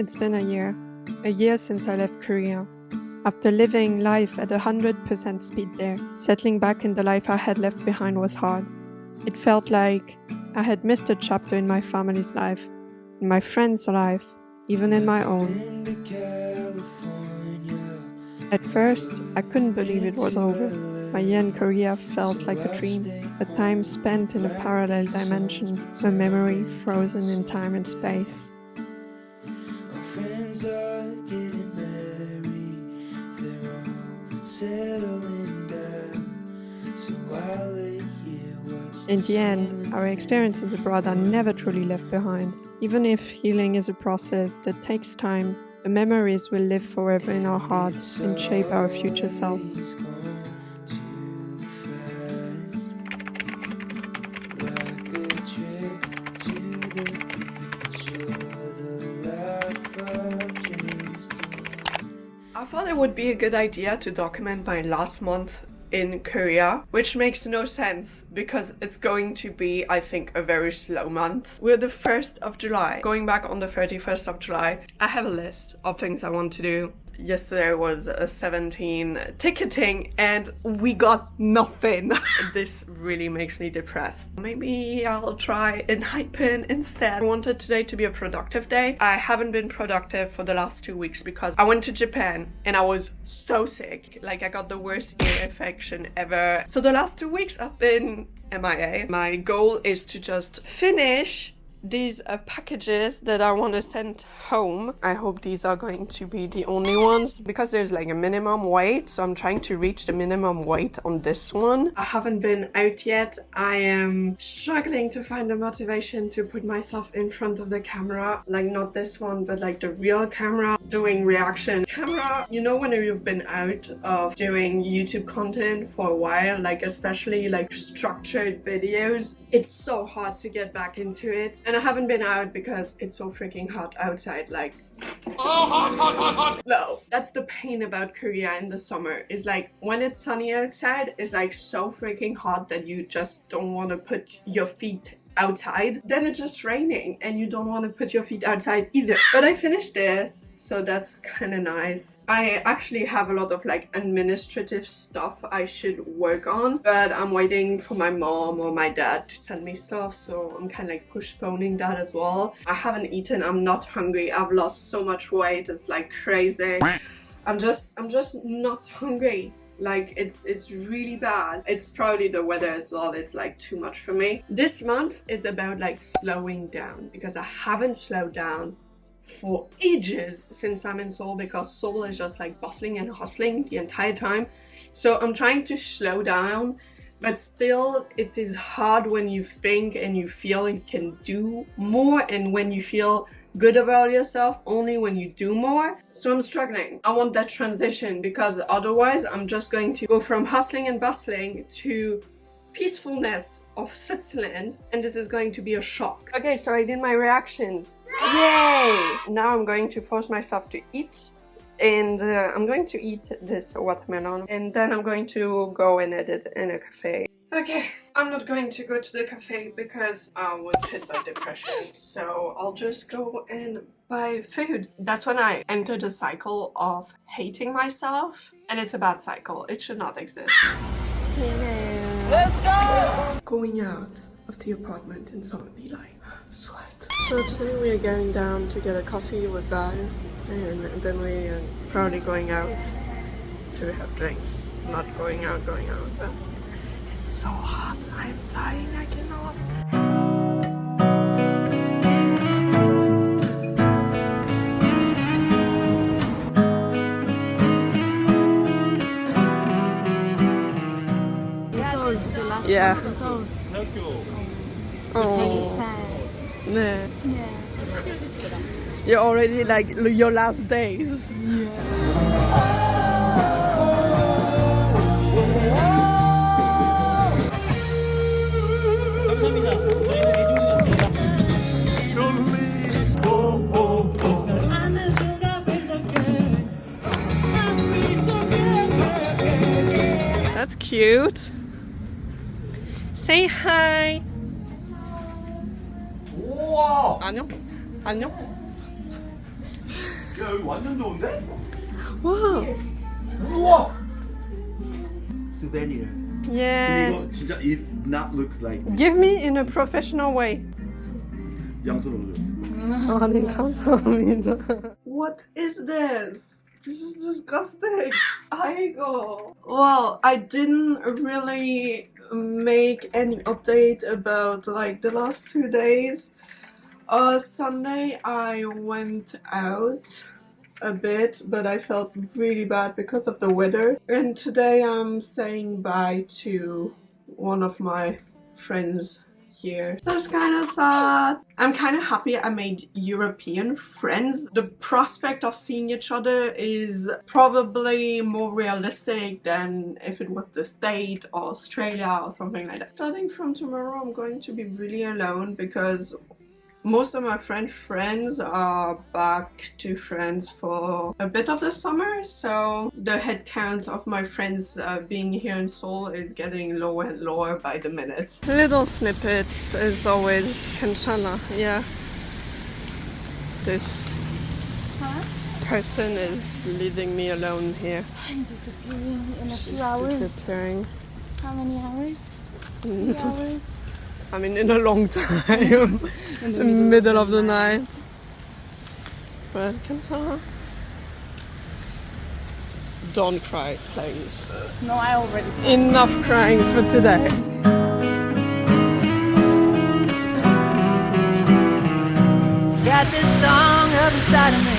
It's been a year since I left Korea. After living life at 100% speed there, settling back in the life I had left behind was hard. It felt like I had missed a chapter in my family's life, in my friends' life, even in my own. At first, I couldn't believe it was over. My year in Korea felt like a dream, a time spent in a parallel dimension, a memory frozen in time and space. Friends are getting married, they're all settling down. So I lay here watch. In the end, our experiences abroad are never truly left behind. Even if healing is a process that takes time, the memories will live forever in our hearts and shape our future self. I thought it would be a good idea to document my last month in Korea, which makes no sense because it's going to be, I think, a very slow month. We're the 1st of July. Going back on the 31st of July, I have a list of things I want to do. Yesterday was a 17 ticketing and we got nothing. This really makes me depressed. Maybe I'll try in Hypen instead. I wanted today to be a productive day. I haven't been productive for the last 2 weeks because I went to Japan and I was so sick. Like I got the worst ear infection ever. So the last 2 weeks I've been MIA. My goal is to just finish these packages that I want to send home. I hope these are going to be the only ones because there's like a minimum weight, so I'm trying to reach the minimum weight on this one. I haven't been out yet. I am struggling to find the motivation to put myself in front of the camera, like not this one but like the real camera, doing reaction camera. You know, when you've been out of doing YouTube content for a while, like especially like structured videos, it's so hard to get back into it. And I haven't been out because it's so freaking hot outside, like hot. No, that's the pain about Korea in the summer, is like when it's sunny outside, it's like so freaking hot that you just don't want to put your feet outside. Then it's just raining and you don't want to put your feet outside either. But I finished this, so that's kind of nice. I actually have a lot of like administrative stuff I should work on, but I'm waiting for my mom or my dad to send me stuff, so I'm kind of like postponing that as well. I haven't eaten, I'm not hungry. I've lost so much weight, it's like crazy. I'm just not hungry. Like it's really bad. It's probably the weather as well. It's like too much for me. This month is about like slowing down because I haven't slowed down for ages since I'm in Seoul, because Seoul is just like bustling and hustling the entire time. So I'm trying to slow down, but still it is hard when you think and you feel you can do more, and when you feel good about yourself only when you do more. So I'm struggling. I want that transition because otherwise I'm just going to go from hustling and bustling to peacefulness of Switzerland, and this is going to be a shock. Okay, so I did my reactions. Yay! Now I'm going to force myself to eat, and I'm going to eat this watermelon, and then I'm going to go and edit in a cafe. Okay, I'm not going to go to the cafe because I was hit by depression, so I'll just go and buy food. That's when I entered a cycle of hating myself, and it's a bad cycle. It should not exist. Let's go! Going out of the apartment and suddenly like sweat. So today we are going down to get a coffee with Van, and then we are probably going out to have drinks. Not going out, but it's so hot, I'm dying, I cannot. Yeah. Oh. 네. You're already like your last days. That's cute. Say hi. Wow. 안녕. 안녕. 여기 완전 좋은데? Wow. 우와! Souvenir. Yeah. 이거 진짜 it not looks like Give me in a professional way. 양손으로 줘. 아, 네, 감사합니다. What is this? This is disgusting. Aigo. Well, I didn't really make any update about like the last 2 days. Sunday I went out a bit, but I felt really bad because of the weather. And today I'm saying bye to one of my friends here. That's kind of sad. I'm kind of happy I made European friends. The prospect of seeing each other is probably more realistic than if it was the States or Australia or something like that. Starting from tomorrow I'm going to be really alone because most of my French friends are back to France for a bit of the summer, so the head count of my friends being here in Seoul is getting lower and lower by the minute. Little snippets is always Kanchana, yeah. This person is leaving me alone here. I'm disappearing in a few She's hours. disappearing. How many hours? 3 hours? I mean, in a long time. In the middle of the night. But Kanchana. Don't cry, please. No, I already did. Enough crying for today. Got this song up inside of me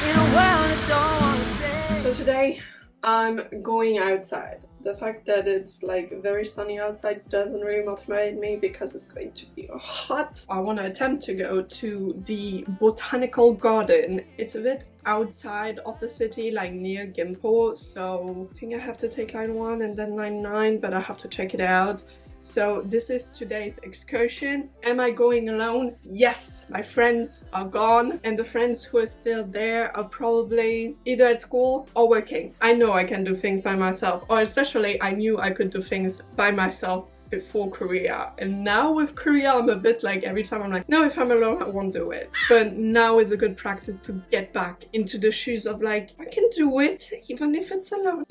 in a world I don't wanna say. So today I'm going outside. The fact that it's like very sunny outside doesn't really motivate me because it's going to be hot. I want to attempt to go to the botanical garden. It's a bit outside of the city, like near Gimpo, so I think I have to take line 1 and then line 9, but I have to check it out. So this is today's excursion. Am I going alone? Yes! My friends are gone and the friends who are still there are probably either at school or working. I know I can do things by myself, or especially I knew I could do things by myself before Korea. And now with Korea I'm a bit like, every time I'm like, no, if I'm alone I won't do it. But now is a good practice to get back into the shoes of like, I can do it even if it's alone.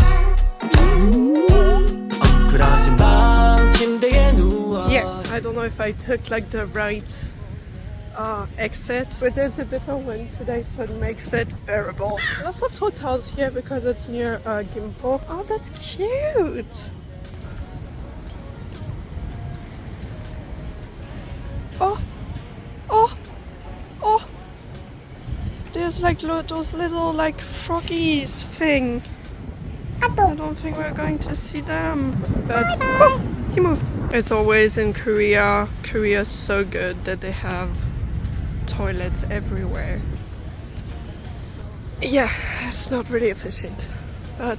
Yeah, I don't know if I took like the right exit, but there's a bit of wind today, so it makes it bearable. Lots of hotels here because it's near Gimpo. Oh, that's cute! Oh! Oh! Oh! There's like those little like froggies thing. I don't think we're going to see them, but oh, he moved. As always in Korea, Korea's so good that they have toilets everywhere. Yeah, it's not really efficient, but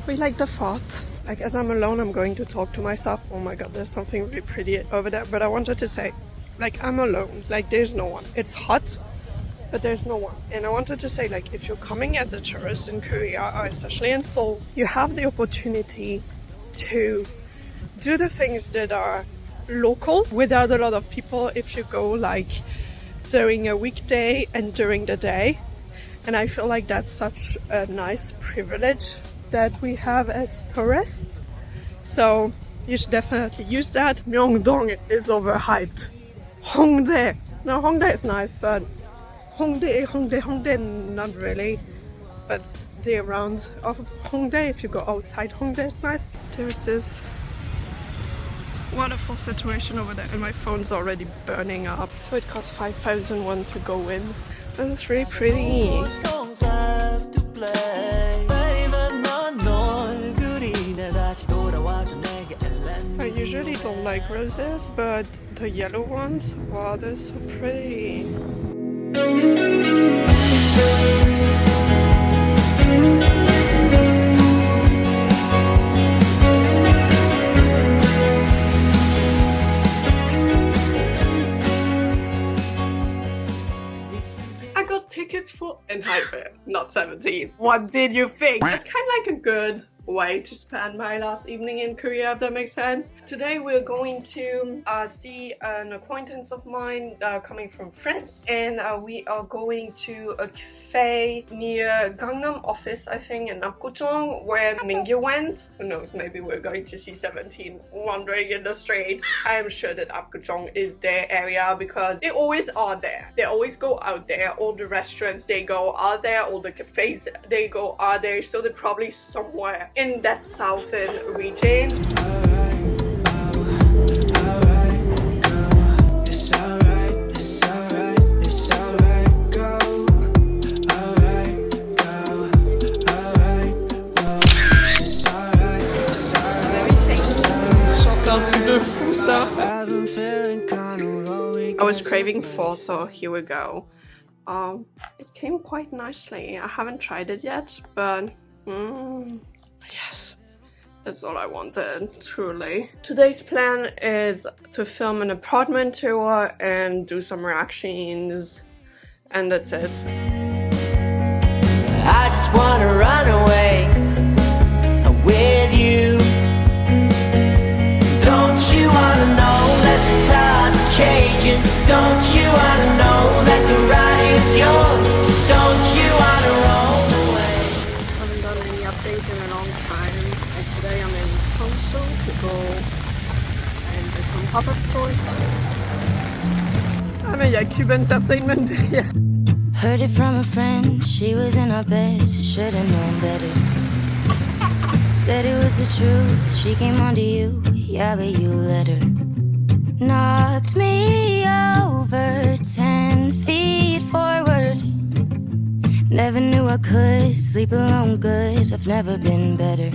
we like the thought. Like, as I'm alone, I'm going to talk to myself. Oh my god, there's something really pretty over there. But I wanted to say, like, I'm alone. Like, there's no one. It's hot, but there's no one. And I wanted to say, like, if you're coming as a tourist in Korea, or especially in Seoul, you have the opportunity to do the things that are local without a lot of people if you go like during a weekday and during the day. And I feel like that's such a nice privilege that we have as tourists. So you should definitely use that. Myeongdong is overhyped. Hongdae. No, Hongdae is nice, but Hongdae, not really. But the around of Hongdae, if you go outside Hongdae, it's nice. There's this wonderful situation over there, and my phone's already burning up. So it costs 5,000 won to go in. And it's really pretty. I usually don't like roses, but the yellow ones, wow, they're so pretty. I got tickets for Enhypen, not 17. What did you think? It's kind of like a good way to spend my last evening in Korea, if that makes sense. Today we're going to see an acquaintance of mine coming from France, and we are going to a cafe near Gangnam office, I think, in Apgujeong, where Mingyu went. Who knows, maybe we're going to see 17 wandering in the streets. I'm sure that Apgujeong is their area because they always are there. They always go out there. All the restaurants they go are there, all the cafes they go are there, so they're probably somewhere in that southern region. I was craving pho, so here we go. It came quite nicely. I haven't tried it yet, but yes, that's all I wanted, truly. Today's plan is to film an apartment tour and do some reactions, and that's it. I just wanna run away with you. Don't you wanna know that the time's changing? Don't you wanna know that the ride is yours? Don't you wanna roll away? Haven't done any updates in a long time. And today I'm in Seoul to go and do some pop-up stores. Ah mais il y a Cube Entertainment derrière. Heard it from a friend, she was in our bed, should've known better. Said it was the truth, she came onto you, yeah, but you let her. Knocked me over 10 feet forward. Never knew I could sleep alone good, I've never been better.